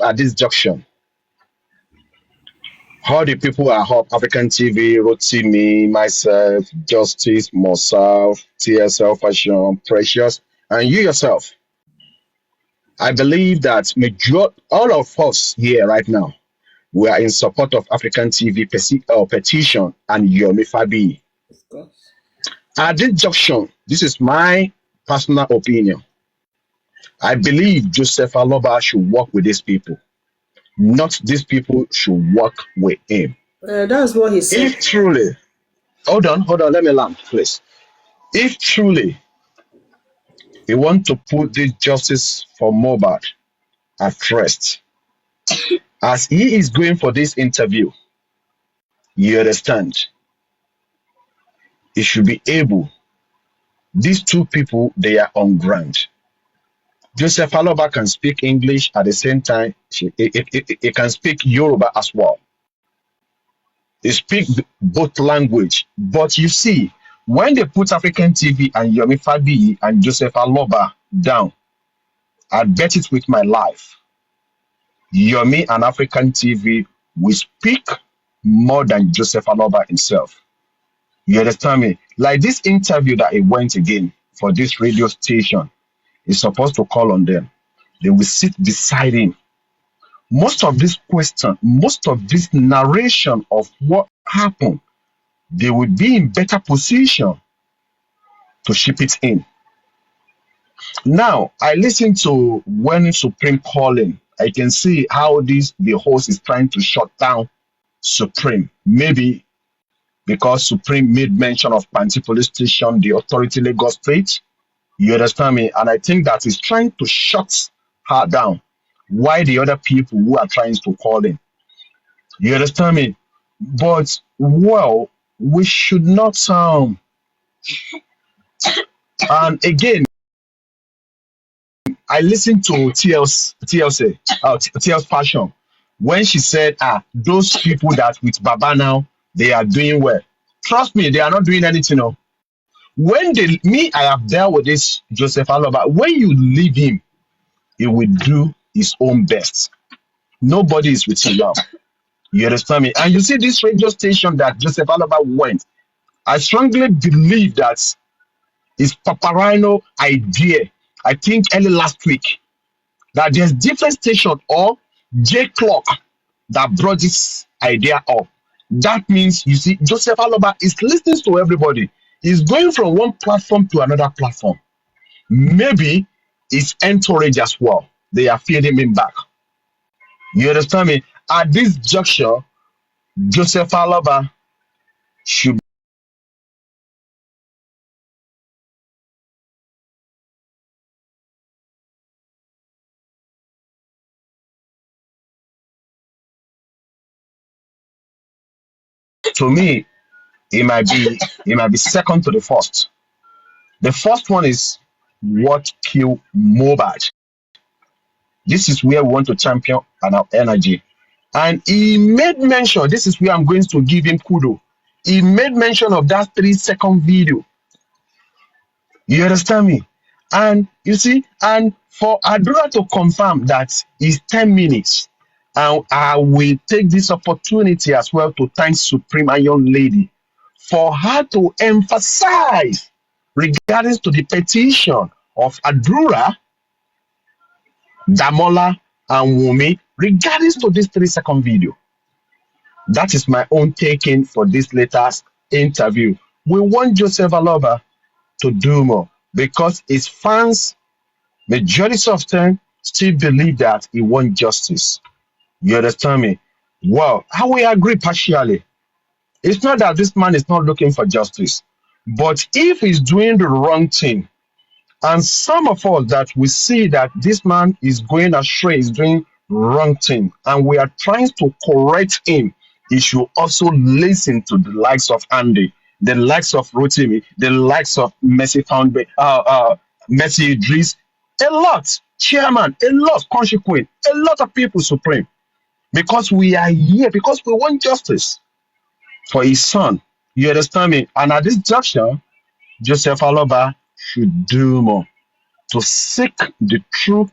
at this junction, all the people at Hub African TV, Rotimi, myself, Justice, Mosaf, TSL Fashion, Precious, and you yourself, I believe that all of us here right now, we are in support of African TV petition and Yomi Fabi. Of course. At this junction, this is my personal opinion. I believe Joseph Aloba should work with these people, not these people should work with him. That's what he said. If truly, hold on, let me land, please. If truly you want to put this justice for Mohbad at rest, as he is going for this interview, you understand, he should be able. These two people, they are on ground. Joseph Aloba can speak English at the same time. He can speak Yoruba as well. They speak both language. But you see, when they put African TV and Yomi Fabi and Joseph Aloba down, I bet it with my life. Yomi and African TV will speak more than Joseph Aloba himself. You understand me? Like this interview that he went again for this radio station, he's supposed to call on them. They will sit beside him. Most of this question, most of this narration of what happened, they will be in better position to ship it in. Now, I listen to when Supreme calling. I can see how the host is trying to shut down Supreme. Maybe because Supreme made mention of Panti Police Station, the authority Lagos State. You understand me? And I think that is trying to shut her down. Why the other people who are trying to call in? You understand me? But well, we should not and again, I listened to TL's Passion when she said, those people that with Baba now, they are doing well. Trust me, they are not doing anything. No. When I have dealt with this Joseph Aloba. When you leave him, he will do his own best. Nobody is with him now. You understand me? And you see this radio station that Joseph Aloba went. I strongly believe that it's Paparino idea. I think early last week that there's different station or J Clock that brought this idea up. That means you see Joseph Aloba is listening to everybody. He's going from one platform to another platform. Maybe it's entourage as well. They are feeding him back. You understand me? At this juncture, Joseph Aloba should to me, it might be second to the first. The first one is what killed Mohbad. This is where we want to champion our energy. And he made mention, this is where I'm going to give him kudo. He made mention of that 3-second video. You understand me? And you see, and for Adura to confirm that it's 10 minutes, and I will take this opportunity as well to thank Supreme Iron Lady for her to emphasize regarding to the petition of Adura, Damola, and Wumi regarding to this 3-second video. That is my own taking for this latest interview. We want Joseph Aloba to do more because his fans, majority of them, still believe that he wants justice. You understand me? Well, how we agree partially. It's not that this man is not looking for justice, but if he's doing the wrong thing, and some of us that we see that this man is going astray, is doing wrong thing, and we are trying to correct him, he should also listen to the likes of Andy, the likes of Rotimi, the likes of Messi Idris, a lot, chairman, a lot, consequent, a lot of people supreme. Because we are here, because we want justice for his son. You understand me? And at this juncture, Joseph Aloba should do more to seek the true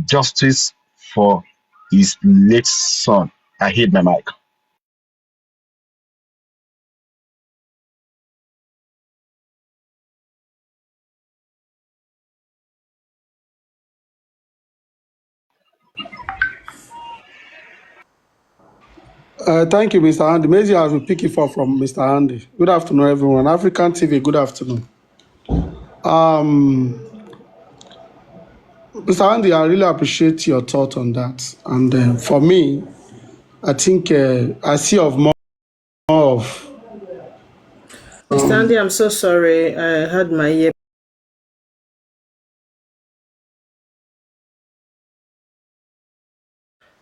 justice for his late son. I hit my mic. Thank you, Mr. Andy. Maybe I will pick it up from Mr. Andy. Good afternoon, everyone. African TV, good afternoon. Um, Mr. Andy, I really appreciate your thought on that. And for me, I think I see of more of. Mr. Andy, I'm so sorry. I had my ear.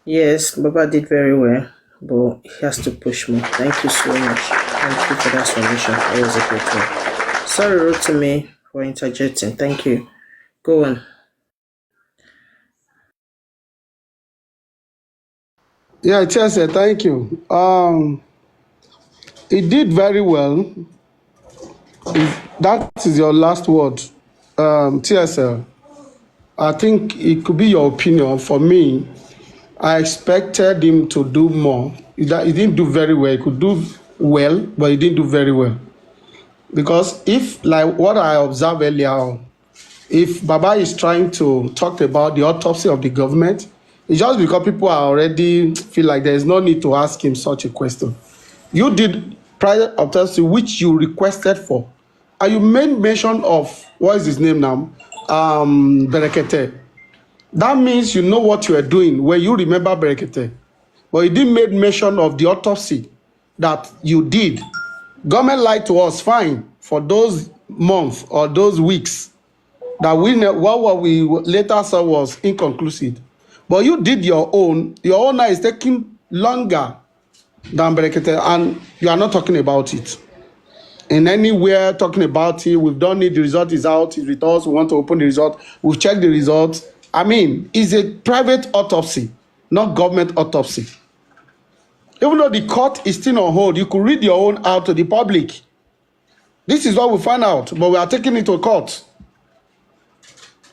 Yes, Baba did very well, but he has to push more. Thank you so much. Thank you for that submission. That was a great one. Sorry, Rotimi, for interjecting. Thank you. Go on. Yeah, Chelsea, thank you. He did very well. That is your last word. TSL, I think it could be your opinion. For me, I expected him to do more. He didn't do very well. He could do well, but he didn't do very well. Because if, like what I observed earlier on, if Baba is trying to talk about the autopsy of the government, it's just because people are already feel like there is no need to ask him such a question. You did private autopsy, which you requested for, and you made mention of what is his name now, Berekete. That means you know what you are doing when you remember Berekete. But you didn't make mention of the autopsy that you did. Government lied to us, fine, for those months or those weeks that what we later saw was inconclusive. But you did your own. Your own now is taking longer than Berekete, and you are not talking about it. In anywhere talking about it, we've done it, the result is out, it's with us, we want to open the result, we've checked the result. I mean, it's a private autopsy, not government autopsy. Even though the court is still on hold, you could read your own out to the public. This is what we find out, but we are taking it to court.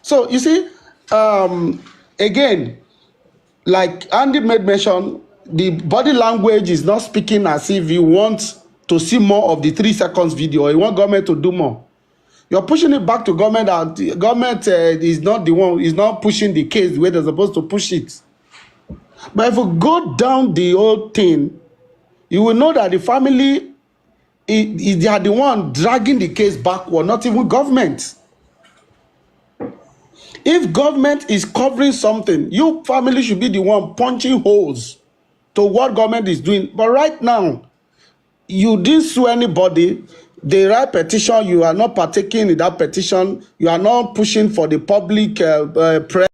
So you see, again, like Andy made mention, the body language is not speaking as if you want to see more of the 3 seconds video, or you want government to do more. You're pushing it back to government, that the government is not the one, is not pushing the case the way they're supposed to push it. But if you go down the whole thing, you will know that the family, they are the one dragging the case backward, not even government. If government is covering something, you family should be the one punching holes to what government is doing. But right now, you didn't sue anybody. They write petition, you are not partaking in that petition, you are not pushing for the public press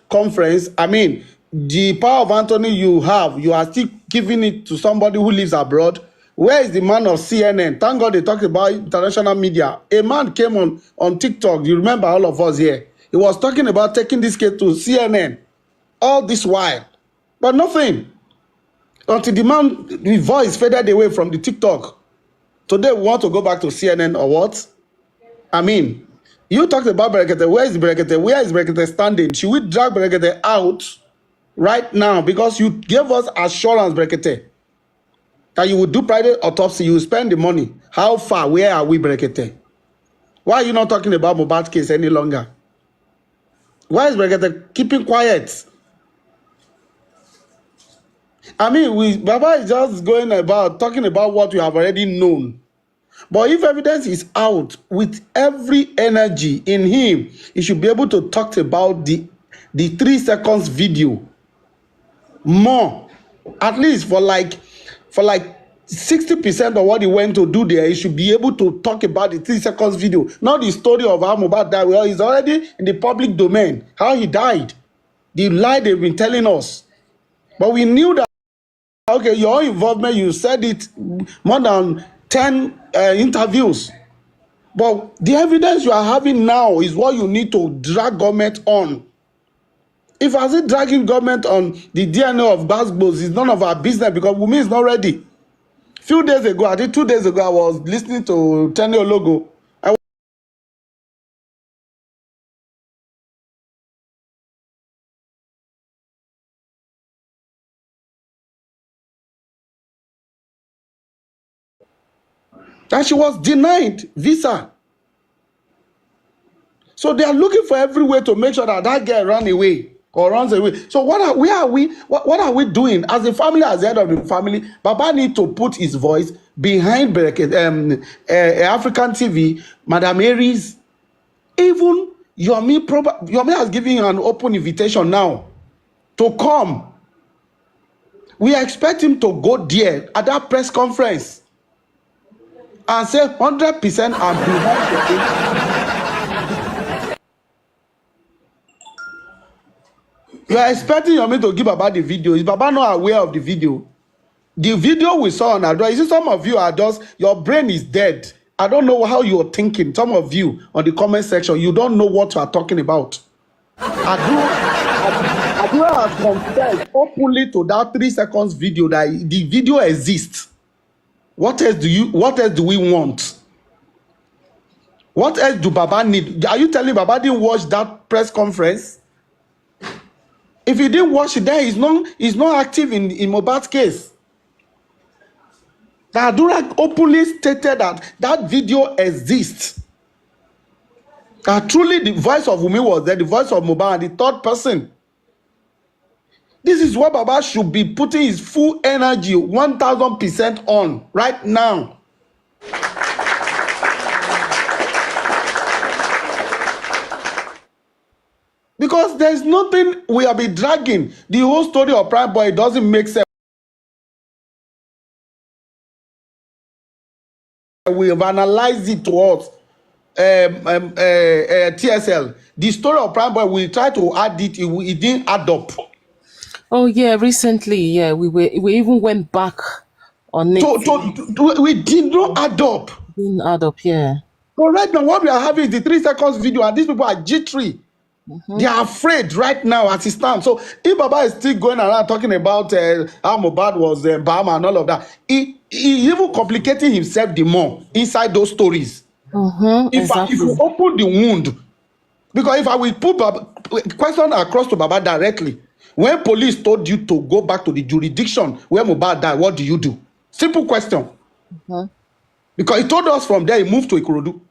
conference. I mean, the power of Anthony you have, you are still giving it to somebody who lives abroad. Where is the man of CNN? Thank God they talked about international media. A man came on TikTok. You remember all of us here. He was talking about taking this case to CNN all this while. But nothing. Until the man, the voice faded away from the TikTok. Today we want to go back to CNN or what? I mean, you talked about Berekete. Where is Berekete? Where is Berekete standing? Should we drag Berekete out right now? Because you gave us assurance, Berekete, that you would do private autopsy, you will spend the money. How far? Where are we, Berekete? Why are you not talking about Mohbad case any longer? Why is Berekete keeping quiet? I mean, Baba is just going about talking about what we have already known. But if evidence is out with every energy in him, he should be able to talk about the 3 seconds video more, at least for like 60% of what he went to do there. He should be able to talk about the 3 seconds video, not the story of how Mohbad died. Well, it's already in the public domain how he died, the lie they've been telling us. But we knew that, okay, your involvement, you said it more than 10 interviews. But the evidence you are having now is what you need to drag government on. If I say dragging government on the DNA of Gbasgbos is none of our business, because Wunmi is not ready. Few days ago, I think 2 days ago, I was listening to Tenny Ologo. and she was denied visa. So they are looking for every way to make sure that that girl runs away or runs away. So what are we doing as a family, as the head of the family? Baba need to put his voice behind African TV, Madam Aries. Even Yomi has given an open invitation now to come. We expect him to go there at that press conference and say 100% I'm behind the thing. You are expecting Yomi to give Baba the video. Is Baba not aware of the video? The video we saw on Adwa, you see, some of you are just, your brain is dead. I don't know how you're thinking. Some of you on the comment section, you don't know what you are talking about. Adwa has confessed openly to that 3 seconds video that the video exists. What else do we want? What else do Baba need? Are you telling Baba didn't watch that press conference? If he didn't watch it, then he's not active in Mohbad's case. Adura openly stated that video exists. And truly the voice of Wunmi was there, the voice of Mohbad, the third person. This is what Baba should be putting his full energy, 1000% on right now. Because there's nothing we have been dragging. The whole story of Prime Boy doesn't make sense. We have analyzed it to us. TSL. The story of Prime Boy, we tried to add it, it didn't add up. Oh yeah, recently, yeah, we even went back on it. We did not add up. Didn't add up, yeah. But right now, what we are having is the 3 seconds video, and these people are G3. They are afraid right now as it stands. So if Baba is still going around talking about how Mohbad was Bahama and all of that, he even complicating himself the more inside those stories. If you open the wound, because if I will put question across to Baba directly, when police told you to go back to the jurisdiction where Mohbad died, what do you do? Simple question. Because he told us from there he moved to Ikorodu.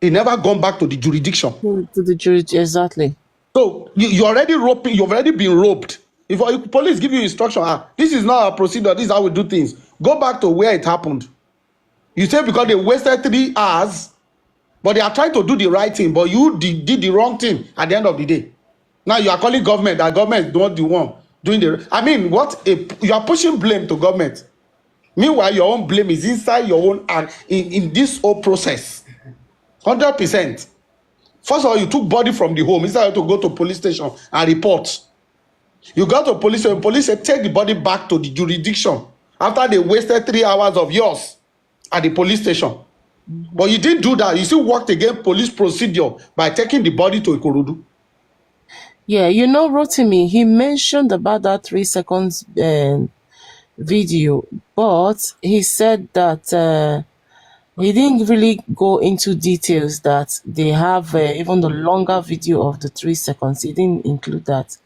He never gone back to the jurisdiction. To the jurisdiction, exactly. So you've already been roped. If police give you instruction, this is not our procedure, this is how we do things. Go back to where it happened. You say because they wasted 3 hours, but they are trying to do the right thing, but you did the wrong thing at the end of the day. Now you are calling government, that government is not the one doing the. I mean, you are pushing blame to government. Meanwhile, your own blame is inside your own and in this whole process. 100%. First of all, you took body from the home instead of to go to police station and report. You got to police station, police said take the body back to the jurisdiction after they wasted 3 hours of yours at the police station. But you didn't do that. You still worked against police procedure by taking the body to Ikorodu. Yeah, Rotimi, he mentioned about that 3 seconds video, but he said that he didn't really go into details that they have even the longer video of the 3 seconds. He didn't include that.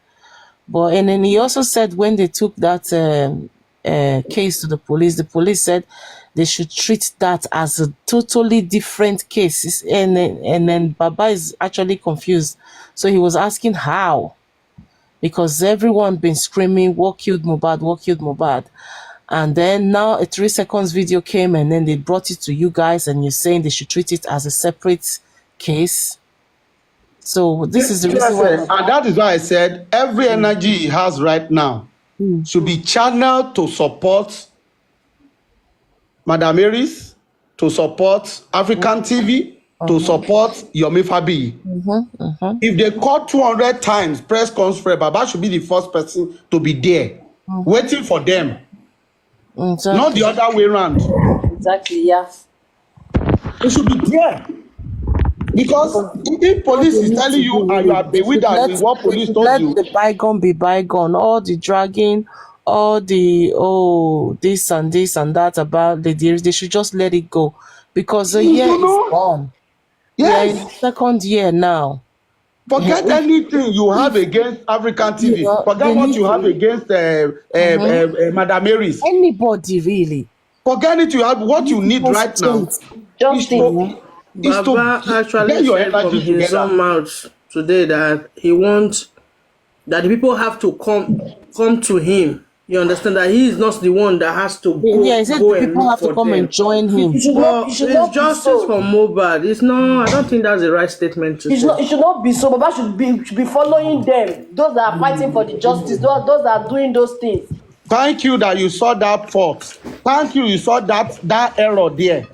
But and then he also said when they took that case to the police said they should treat that as a totally different case. And then Baba is actually confused. So he was asking how, because everyone been screaming, "What killed Mohbad? What killed Mohbad?" And then now a 3 seconds video came and then they brought it to you guys and you're saying they should treat it as a separate case. So this is the reason why. And that is why I said every energy he has right now should be channeled to support Madam Aries, to support African TV, to support Yomi Fabi. If they call 200 times press conference, Baba should be the first person to be there, waiting for them. Exactly. Not the other way around. Exactly, yeah. It should be there. Because if police is telling you and you are bewildered with what police told you. Let the bygone be bygone. All the dragging, all the this and that about the deals, they should just let it go. Because the year is gone. Yes. We are in the 2nd year now. Forget anything you have against African TV. Forget what you have against Madam Aries. Anybody really. Forget it. You have what you need right now is Justice. to Baba actually get your said from energy his together. own mouth today that he wants that the people have to come to him. You understand that he is not the one that has to Yeah, he said go the and people look have to for come and them. join It him. should not. It But should it's not be justice so. for Mohbad. It's not. I don't think that's the right statement to say. It should not be so. Baba should be following them. Those that are fighting for the justice. Those that are doing those things. Thank you that you saw that fault. Thank you, you saw that error there.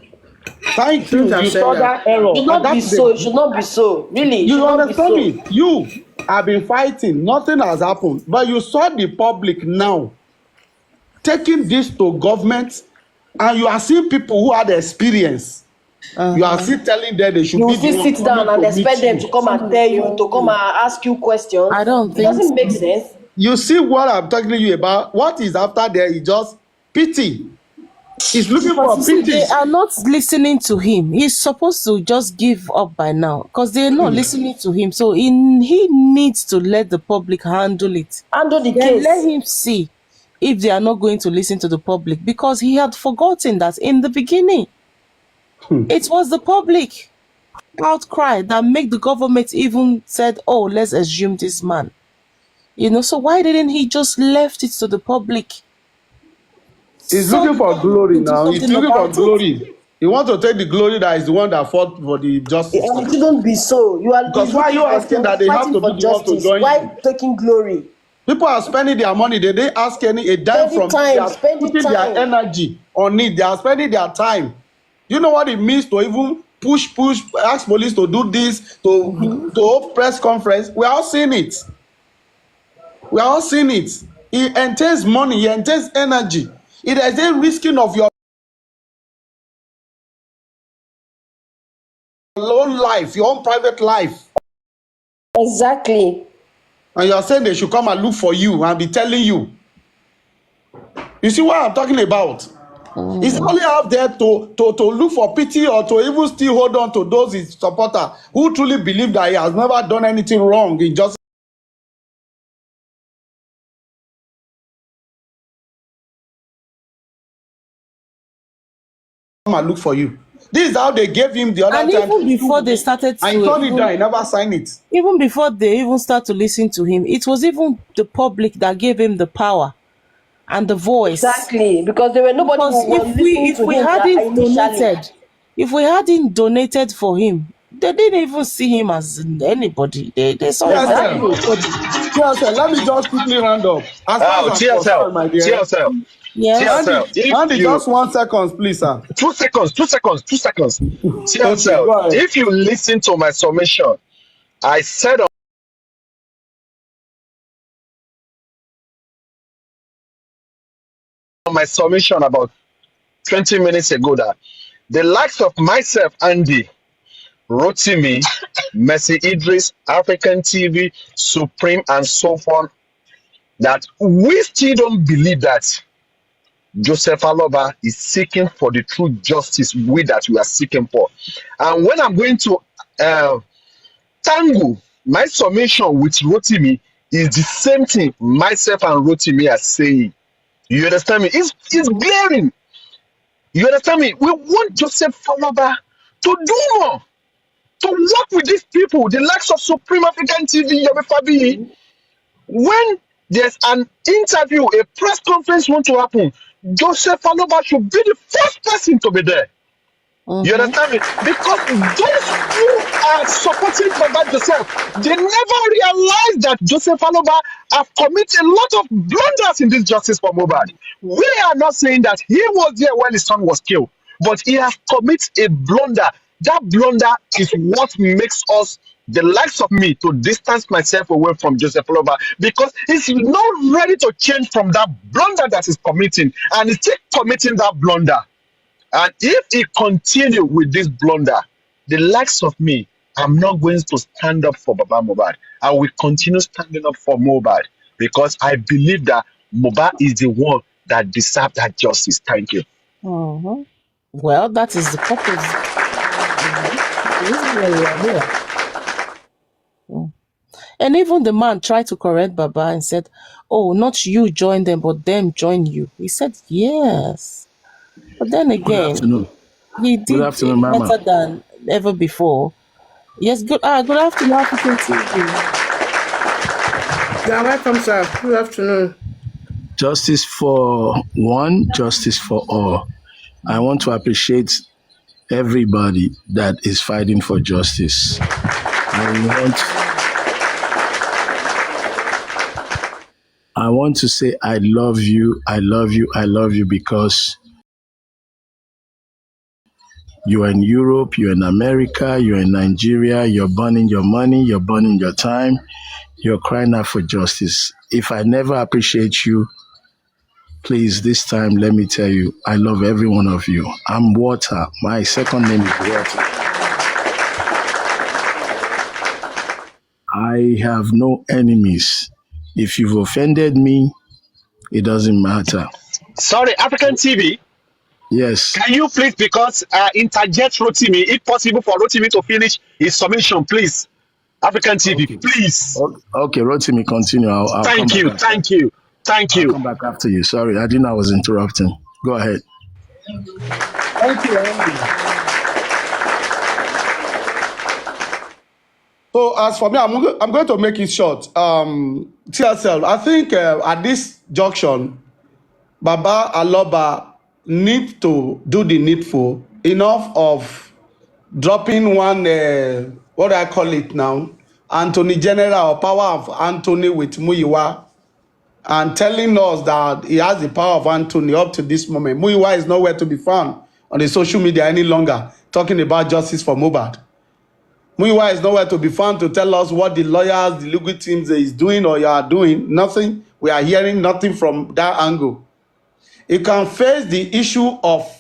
You Thank shouldn't you, have you said saw that. that error, It should and not be that is so. It a. should not be so. Really, it You should not be understand so. me? You have been fighting, nothing has happened, but you saw the public now taking this to government, and you are seeing people who had experience. You are still telling them they should You will be the still one sit down coming and to meet expect them you. to come and tell you, to come and ask you questions. I don't It think doesn't make so. sense. You see what I'm talking to you about? What is after there is just pity. He's looking Because you for see, they pity. are not listening to him. He's supposed to just give up by now because they're not listening to him. So he needs to let the public handle it. Handle the Then let case. him see if they are not going to listen to the public because he had forgotten that in the beginning it was the public outcry that made the government even said, oh, let's assume this man. So why didn't he just left it to the public He's so looking the for government glory could do now. He's something looking for about it? glory. He wants to take the glory that is the one that fought for the justice And it now. shouldn't be so. Because He's why are looking you for asking that they have fighting to be for the one to justice. join Why you? taking glory? People are spending their money. They didn't ask any a dime Spend the from you. They time. are Spend the putting their time. energy on it. They are spending their time. You know what it means to even push, ask police to do this, to hold press conference. We are all seeing it. We are all seeing it. It entails money. It entails energy. It is a risking of your own life, your own private life. Exactly. And you are saying they should come and look for you and be telling you. You see what I'm talking about? It's only out there to look for pity or to even still hold on to those his supporter who truly believe that he has never done anything wrong. He just come and look for you. This is how they gave him the other And time even to before they do, started and he to turned it down. He never signed it. even before they even start to listen to him, it was even the public that gave him the power and the voice. Exactly. Because there were nobody Because who was listening if to we him hadn't initially. donated, if we hadn't donated for him, they didn't even see him as anybody. They saw him Yes, as sir. Exactly. nobody. Yes, sir. Let me just quickly round up. As far as Oh, I'm TSL, concerned, my dear. TSL, Yes. TSL. Andy, If Andy, you just 1 second, please, sir. 2 seconds, 2 seconds, 2 seconds. Okay, TSL. go ahead. If you listen to my summation, I said on my summation about 20 minutes ago that the likes of myself, Andy, Rotimi, Mercy Idris, African TV, Supreme, and so on, that we still don't believe that Joseph Aloba is seeking for the true justice that we are seeking for. And when I'm going to uh, tangle my summation with Rotimi is the same thing myself and Rotimi are saying. You understand me? It's glaring. You understand me? We want Joseph Aloba to do more, to work with these people, the likes of Supreme African TV, Yomi Fabi. When there's an interview, a press conference want to happen, Joseph Aloba should be the first person to be there. You Mm-hmm. understand me? Because those who are supporting Baba Joseph, they never realize that Joseph Aloba have committed a lot of blunders in this justice for Mohbad. We are not saying that he was there when his son was killed, but he has committed a blunder. That blunder is what makes us, the likes of me, to distance myself away from Joseph Aloba because he's not ready to change from that blunder that he's committing, and he's still committing that blunder. And if he continue with this blunder, the likes of me, I'm not going to stand up for Baba Mohbad. I will continue standing up for Mohbad because I believe that Mohbad is the one that deserves that justice. Thank you. Mm-hmm. Well, that is the purpose. The reason why we are here. And even the man tried to correct Baba and said, oh, not you join them, but them join you. He said, yes. But then Good again, afternoon. he Good did afternoon, Mama. better than ever before. Yes, good afternoon, African TV. You are welcome, sir. Good afternoon. Justice for one, justice for all. I want to appreciate everybody that is fighting for justice. I want to say I love you, I love you, I love you because you're in Europe, you're in America, you're in Nigeria, you're burning your money, you're burning your time, you're crying out for justice. If I never appreciate you, please, this time, let me tell you, I love every one of you. I'm Water. My second name is Water. I have no enemies. If you've offended me, it doesn't matter. Sorry, African TV. Yes. Can you please, because interject Rotimi, if possible for Rotimi to finish his submission, please. African TV, Okay. please. Okay, Rotimi, continue. I'll come Thank back you, after. thank you, thank I'll you. come back after you. Sorry, I didn't know I was interrupting. Go ahead. Thank you, Andy. So as for me, I'm going to make it short. TSL, I think at this junction, Baba Aloba need to do the needful. Enough of dropping one, what do I call it now? Anthony General or power of Anthony with Muyiwa and telling us that he has the power of Anthony up to this moment. Muyiwa is nowhere to be found on the social media any longer talking about justice for Mohbad. Muyiwa is nowhere to be found to tell us what the lawyers, the legal teams is doing or you are doing. Nothing. We are hearing nothing from that angle. You can face the issue of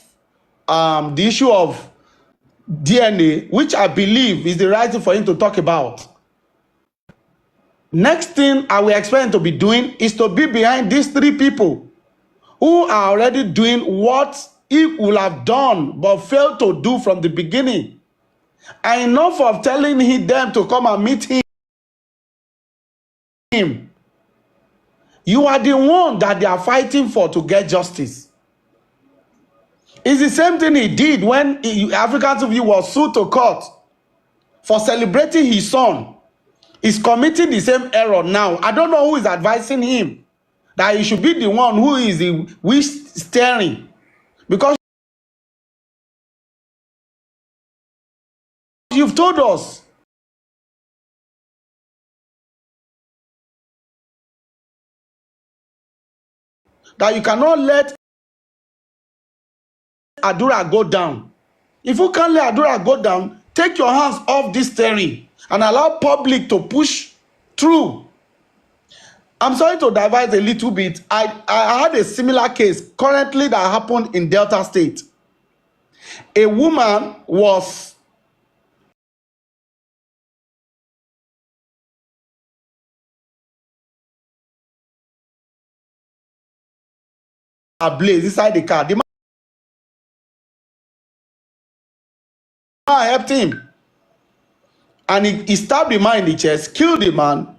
DNA, which I believe is the right thing for him to talk about. Next thing I will expect him to be doing is to be behind these three people who are already doing what he would have done but failed to do from the beginning. And enough of telling them to come and meet him. You are the one that they are fighting for to get justice. It's the same thing he did when African TV was sued to court for celebrating his son. He's committing the same error now. I don't know who is advising him that he should be the one who is the wish steering, because you've told us that you cannot let Adura go down. If you can't let Adura go down, take your hands off this steering and allow public to push through. I'm sorry to divide a little bit. I had a similar case currently that happened in Delta State. A woman was ablaze inside the car. The man helped him, and he stabbed the man in the chest, killed the man,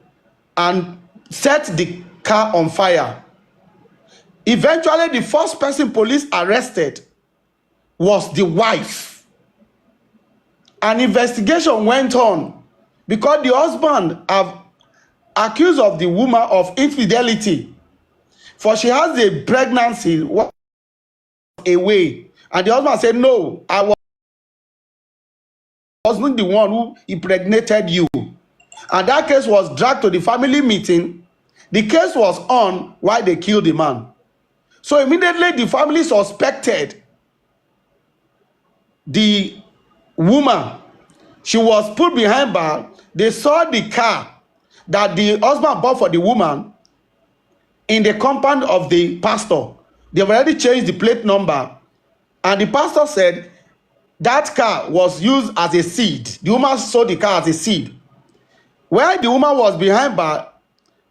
and set the car on fire. Eventually, the first person police arrested was the wife. An investigation went on because the husband have accused of the woman of infidelity, for she has a pregnancy away, and the husband said, no, I wasn't the one who impregnated you. And that case was dragged to the family meeting. The case was on while they killed the man. So immediately the family suspected the woman. She was put behind bar. They saw the car that the husband bought for the woman in the compound of the pastor. They've already changed the plate number. And the pastor said that car was used as a seed. The woman sold the car as a seed. While the woman was behind bar,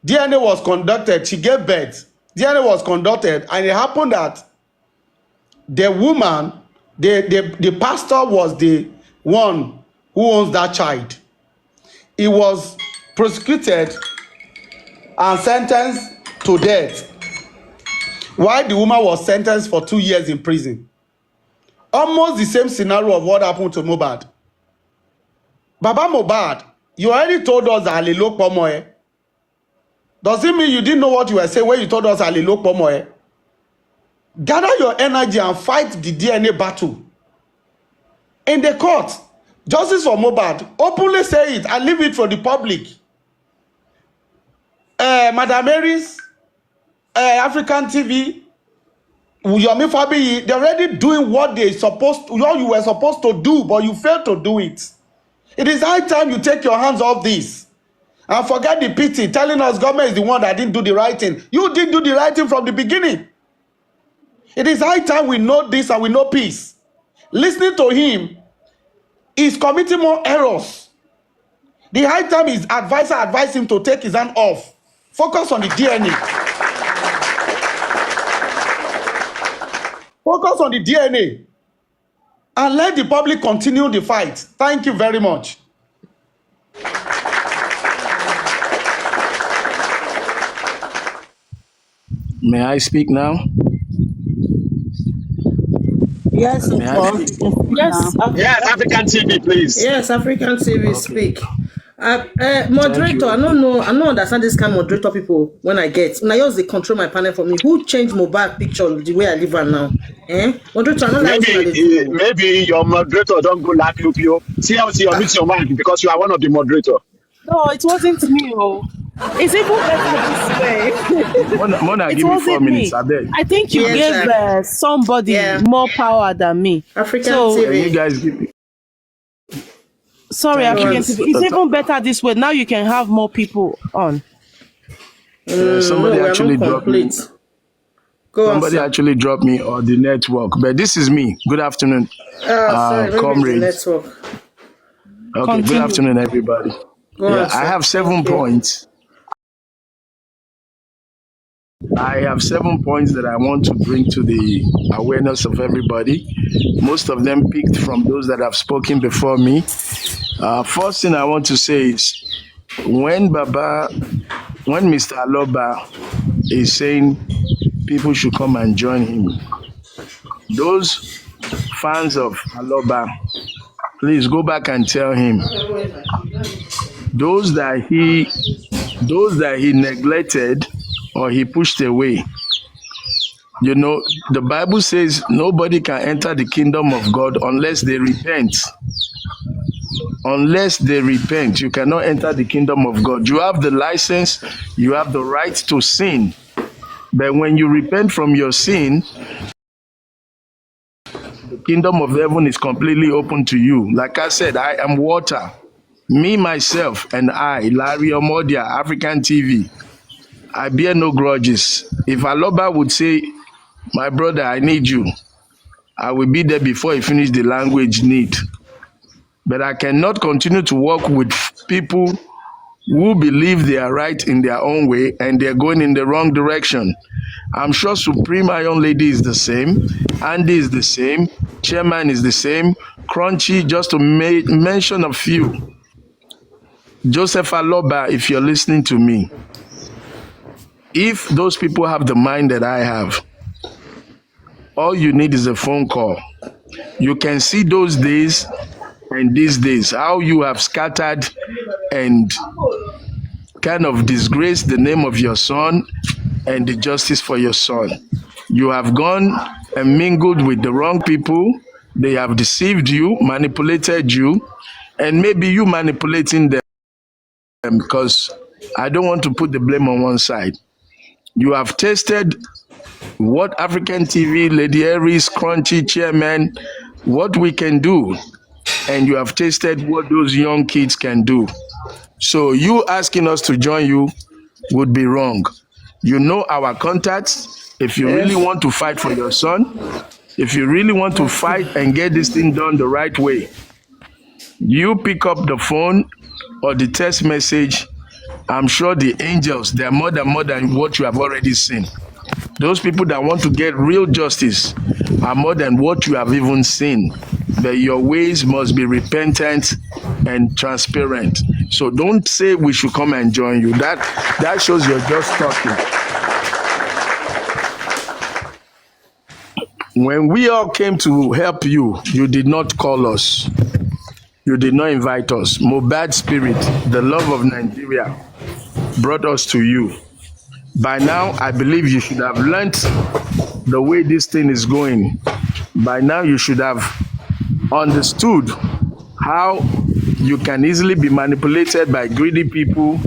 DNA was conducted. She gave birth. DNA was conducted, and it happened that the woman, the pastor was the one who owns that child. He was prosecuted and sentenced to death, while the woman was sentenced for 2 years in prison. Almost the same scenario of what happened to Mohbad. Baba Mohbad, you already told us that Alilo Pomoe. Does it mean you didn't know what you were saying when you told us Alilo Pomoe? Gather your energy and fight the DNA battle. In the court, justice for Mohbad, openly say it and leave it for the public. Madam Mary's, African TV, Yomi Fabi, they're already doing what you were supposed to do, but you failed to do it. It is high time you take your hands off this and forget the pity telling us government is the one that didn't do the right thing. You didn't do the right thing from the beginning. It is high time we know this and we know peace. Listening to him is committing more errors. The high time his advisor advised him to take his hand off. Focus on the DNA. Focus on the DNA. And let the public continue the fight. Thank you very much. May I speak now? Yes, May I Opo. speak? Yes, Yes, African TV, please. Yes, African TV, Okay. speak. Thank Moderator, I you. don't understand this kind of moderator people when I get. Now, yours they control my panel for me. Who changed Mohbad picture the way I live on now? Moderator, I don't like what they do. Maybe your moderator don't go like you. See how you mute your mic because you are one of the moderator. no, it wasn't me. Oh, it's even better this way. Mona, It give me 4 wasn't minutes, me. I beg. I think you Yes, gave somebody yeah. more power than me. African So Can you TV. guys give me? sorry, Thank African you. TV. It's even better this way. Now you can have more people on. Somebody No, we are actually not dropped me. complete. Go on, Somebody sir. actually dropped me on the network, but this is me. Good afternoon, Sorry, maybe it's the comrades. network. Okay, good Continue. afternoon, everybody. Go Yeah, on, sir. I have 7 Thank you. points. I have 7 points that I want to bring to the awareness of everybody. Most of them picked from those that have spoken before me. First thing I want to say is when Mr. Aloba is saying people should come and join him, those fans of Aloba, please go back and tell him those that he neglected or he pushed away. You know, the Bible says nobody can enter the kingdom of God unless they repent. Unless they repent, you cannot enter the kingdom of God. You have the license, you have the right to sin. But when you repent from your sin, the kingdom of heaven is completely open to you. Like I said, I am water. Me, myself, and I, Larry Omodia, African TV, I bear no grudges. If Aloba would say, my brother, I need you, I will be there before he finish the language need. But I cannot continue to work with people who believe they are right in their own way and they're going in the wrong direction. I'm sure Supreme Iron Lady is the same, Andy is the same, Chairman is the same, Crunchy, just to mention a few. Joseph Aloba, if you're listening to me, if those people have the mind that I have, all you need is a phone call. You can see those days and these days, how you have scattered and kind of disgraced the name of your son and the justice for your son. You have gone and mingled with the wrong people. They have deceived you, manipulated you, and maybe you manipulating them because I don't want to put the blame on one side. You have tested what African TV, Lady Aries, Crunchy, Chairman, what we can do, and you have tasted what those young kids can do. So you asking us to join you would be wrong. You know our contacts. If you really want to fight for your son, if you really want to fight and get this thing done the right way, you pick up the phone or the text message. I'm sure the angels, they're more than what you have already seen. Those people that want to get real justice are more than what you have even seen. But your ways must be repentant and transparent. So don't say we should come and join you. That shows you're just talking. When we all came to help you, you did not call us. You did not invite us. Mohbad spirit, the love of Nigeria, brought us to you. By now, I believe you should have learnt the way this thing is going. By now, you should have understood how you can easily be manipulated by greedy people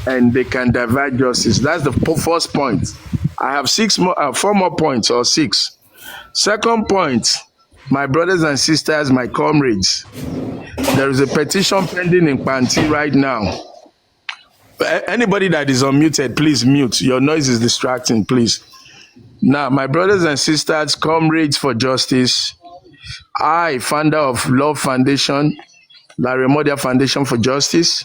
and they can divert justice. That's the first point. I have four more points or six. Second point, my brothers and sisters, my comrades, there is a petition pending in Panti right now. Anybody that is unmuted, please mute. Your noise is distracting, please. Now, my brothers and sisters, comrades for justice, I, founder of Love Foundation, Larry Modia Foundation for Justice,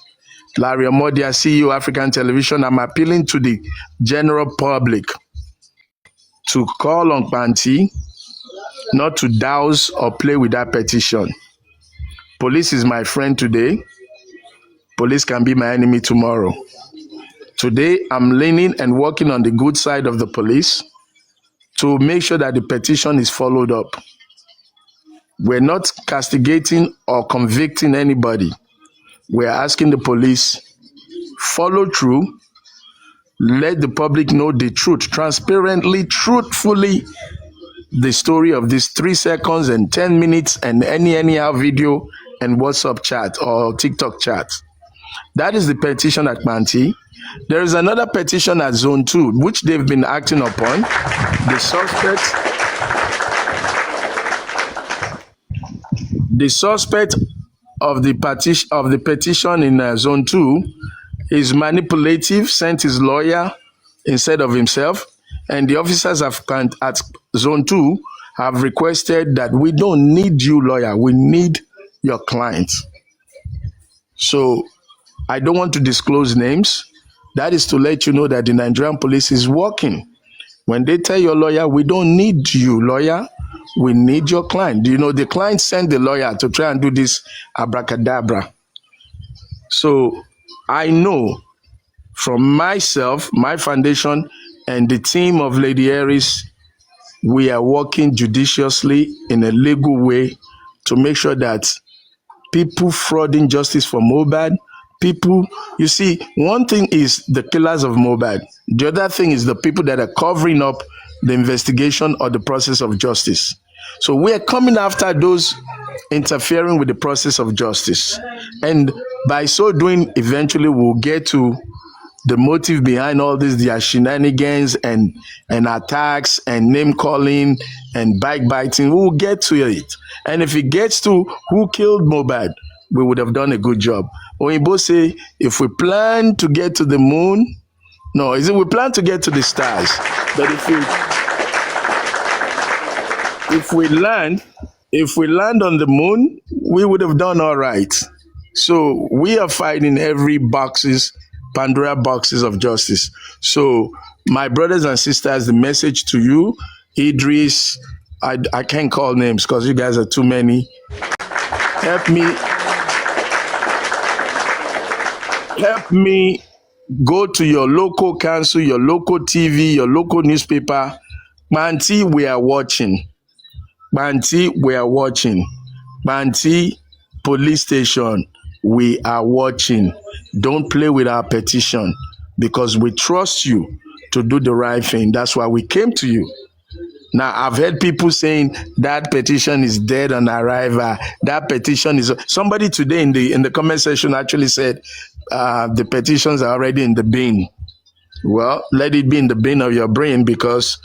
Larry Modia, CEO, African Television, I'm appealing to the general public to call on Panti not to douse or play with that petition. Police is my friend today. Police can be my enemy tomorrow. Today, I'm leaning and working on the good side of the police to make sure that the petition is followed up. We're not castigating or convicting anybody. We're asking the police, follow through, let the public know the truth, transparently, truthfully, the story of this 3 seconds and 10 minutes and anyhow video and WhatsApp chat or TikTok chat. That is the petition at Panti. There is another petition at Zone 2, which they've been acting upon. The suspect of the petition in Zone 2 is manipulative, sent his lawyer instead of himself, and the officers at Zone 2 have requested that we don't need you, lawyer, we need your client. So I don't want to disclose names. That is to let you know that the Nigerian police is working. When they tell your lawyer, we don't need you, lawyer, we need your client. Do you know the client sent the lawyer to try and do this abracadabra? So I know from myself, my foundation, and the team of Lady Aries, we are working judiciously in a legal way to make sure that people frauding justice for Mohbad, people, you see, one thing is the killers of Mohbad. The other thing is the people that are covering up the investigation or the process of justice. So we are coming after those interfering with the process of justice. And by so doing, eventually we'll get to the motive behind all this, their shenanigans and attacks and name calling and backbiting. We'll get to it. And if it gets to who killed Mohbad, we would have done a good job. Oyinbo say, if we plan to get to the moon, no, is it we plan to get to the stars? But if we land on the moon, we would have done all right. So we are fighting every Pandora boxes of justice. So my brothers and sisters, the message to you, Idris, I can't call names because you guys are too many. Help me go to your local council, your local TV, your local newspaper. Panti, we are watching. Panti, we are watching. Panti, police station, we are watching. Don't play with our petition because we trust you to do the right thing. That's why we came to you. Now, I've heard people saying that petition is dead on arrival. That petition is... Somebody today in the comment section actually said the petitions are already in the bin. Well, let it be in the bin of your brain because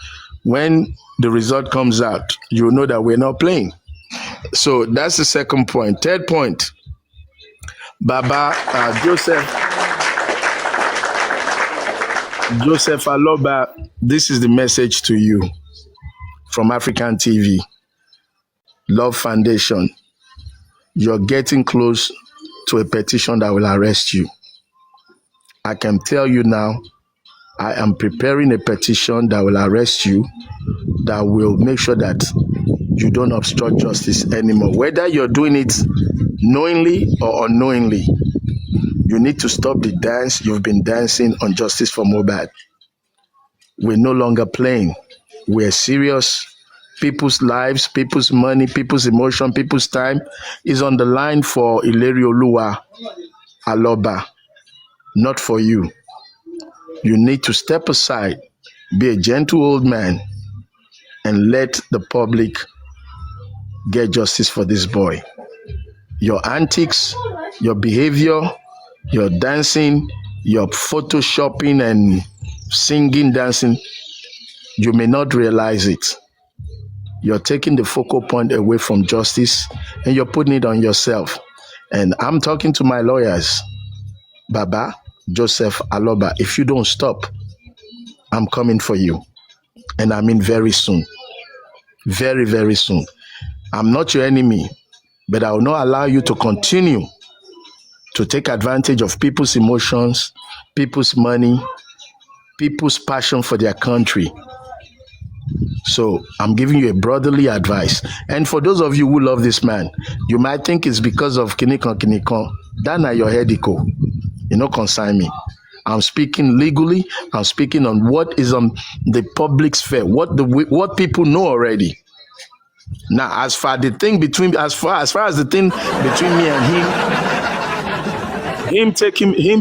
when the result comes out, you know that we're not playing. So that's the second point. Third point, Baba Joseph Aloba, this is the message to you from African TV, Love Foundation. You're getting close to a petition that will arrest you. I can tell you now, I am preparing a petition that will arrest you, that will make sure that you don't obstruct justice anymore. Whether you're doing it knowingly or unknowingly, you need to stop the dance you've been dancing on justice for Mohbad. We're no longer playing. We're serious people's lives, people's money, people's emotion, people's time is on the line for Ilerioluwa Aloba, not for you. You need to step aside, be a gentle old man, and let the public get justice for this boy. Your antics, your behavior, your dancing, your photoshopping and singing, dancing, you may not realize it. You're taking the focal point away from justice and you're putting it on yourself. And I'm talking to my lawyers, Baba, Joseph Aloba. If you don't stop, I'm coming for you. And I mean very soon. Very, very soon. I'm not your enemy, but I will not allow you to continue to take advantage of people's emotions, people's money, people's passion for their country. So I'm giving you a brotherly advice. And for those of you who love this man, you might think it's because of kinikon kinikon. That na your headico. You know, concern me. I'm speaking legally. I'm speaking on what is on the public sphere, what people know already. Now, as far as the thing between me and him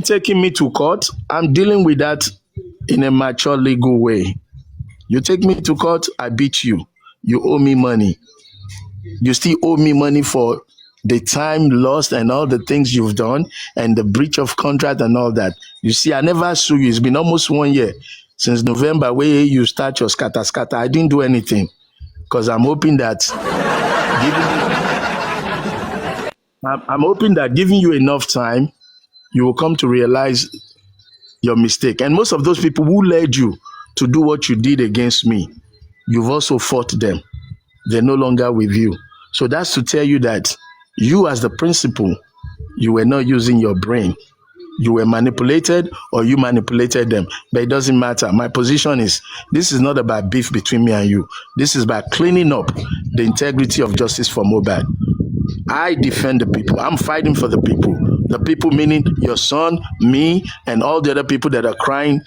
taking me to court, I'm dealing with that in a mature legal way. You take me to court, I beat you. You owe me money. You still owe me money for the time lost and all the things you've done and the breach of contract and all that. You see, I never sue you. It's been almost 1 year since November where you start your scatter. I didn't do anything because I'm hoping that giving you enough time, you will come to realize your mistake. And most of those people who led you to do what you did against me, you've also fought them. They're no longer with you. So that's to tell you that you as the principal, you were not using your brain. You were manipulated or you manipulated them. But it doesn't matter. My position is, this is not about beef between me and you. This is about cleaning up the integrity of justice for Mohbad. I defend the people. I'm fighting for the people. The people meaning your son, me, and all the other people that are crying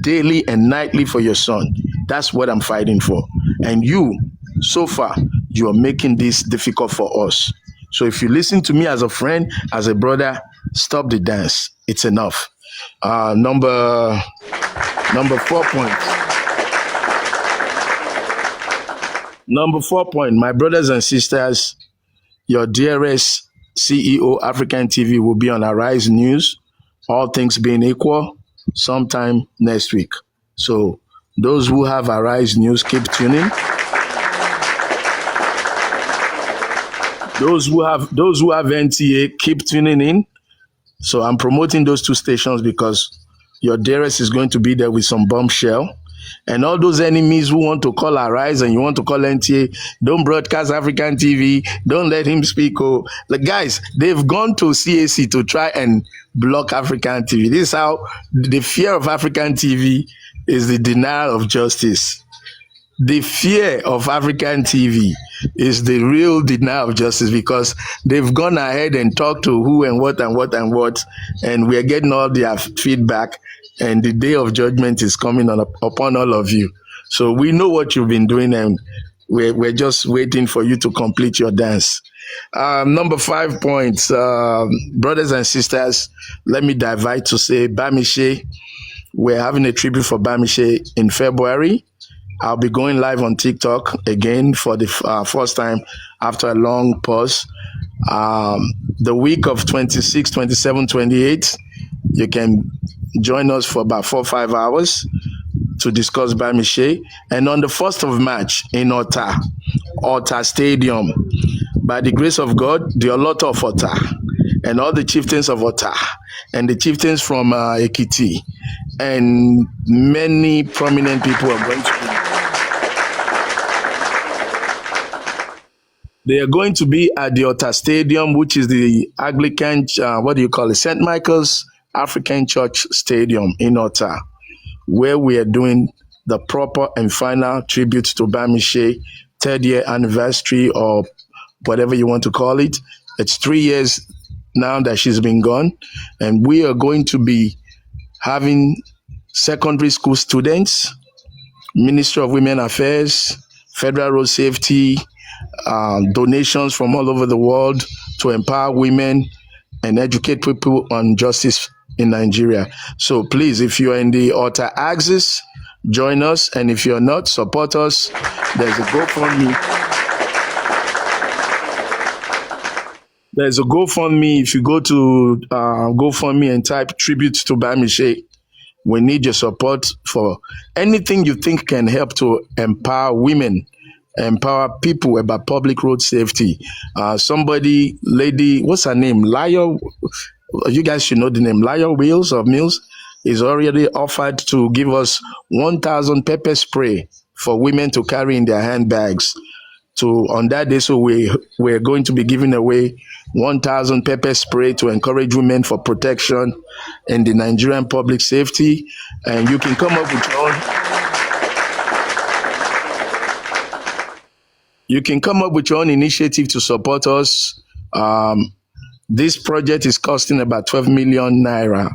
daily and nightly for your son. That's what I'm fighting for. And you, so far, you are making this difficult for us. So if you listen to me as a friend, as a brother, stop the dance. It's enough. Number 4 point. Number 4 point, my brothers and sisters, your dearest CEO African TV will be on Arise News, all things being equal, sometime next week. So those who have Arise News, keep tuning. Those who have NTA, keep tuning in. So I'm promoting those two stations because your dearest is going to be there with some bombshell. And all those enemies who want to call Arise and you want to call NTA, don't broadcast African TV, don't let him speak. Oh, the guys, they've gone to CAC to try and block African TV. This is how the fear of African TV is the denial of justice. The fear of African TV is the real denial of justice because they've gone ahead and talked to who and what and what and what, and we're getting all their feedback, and the day of judgment is coming upon all of you. So we know what you've been doing, and we're just waiting for you to complete your dance. Number 5 points, brothers and sisters, let me divide to say Bamishe. We're having a tribute for Bamishe in February. I'll be going live on TikTok again for the first time after a long pause. The week of 26, 27, 28, you can join us for about 4 or 5 hours to discuss Bamishe. And on the 1st of March in Ota Stadium, by the grace of God, the Olota of Ota and all the chieftains of Ota and the chieftains from Ekiti and many prominent people are going to be. They are going to be at the Ota Stadium, which is the Anglican, St. Michael's African Church Stadium in Ota, where we are doing the proper and final tribute to Bamishe 3rd year anniversary or whatever you want to call it. It's 3 years now that she's been gone, and we are going to be having secondary school students, Ministry of Women Affairs, federal road safety, donations from all over the world to empower women and educate people on justice in Nigeria. So please, if you are in the altar axis, join us. And if you're not, support us. There's a GoFundMe. There's a GoFundMe. If you go to GoFundMe and type tribute to Bamishe, we need your support for anything you think can help to empower women, empower people about public road safety. Somebody, lady, what's her name? Lyle, you guys should know the name. Lyle Wheels or Mills is already offered to give us 1,000 pepper spray for women to carry in their handbags. To on that day, so we're going to be giving away 1,000 pepper spray to encourage women for protection in the Nigerian public safety. And you can come up with your own. You can come up with your own initiative to support us. This project is costing about 12 million naira,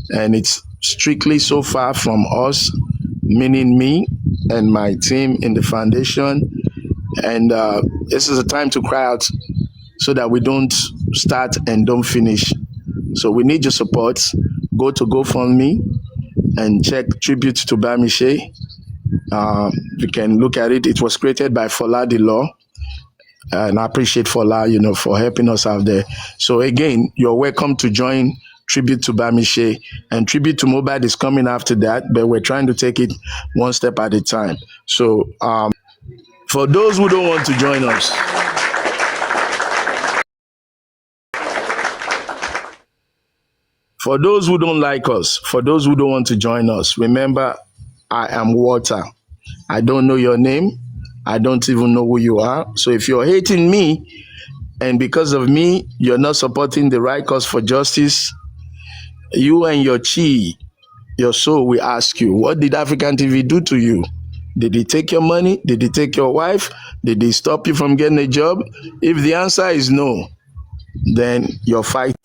and it's strictly so far from us, meaning me and my team in the foundation. And this is a time to cry out so that we don't start and don't finish. So we need your support. Go to GoFundMe and check tribute to Bamishe. You can look at it. It was created by Fola the Law. And I appreciate Fola, for helping us out there. So again, you're welcome to join tribute to Bamishe, and tribute to Mohbad is coming after that, but we're trying to take it one step at a time. So for those who don't want to join us, for those who don't like us, for those who don't want to join us, remember, I am water. I don't know your name. I don't even know who you are. So if you're hating me, and because of me, you're not supporting the right cause for justice, you and your chi, your soul will ask you, what did African TV do to you? Did he take your money? Did he take your wife? Did he stop you from getting a job? If the answer is no, then your fight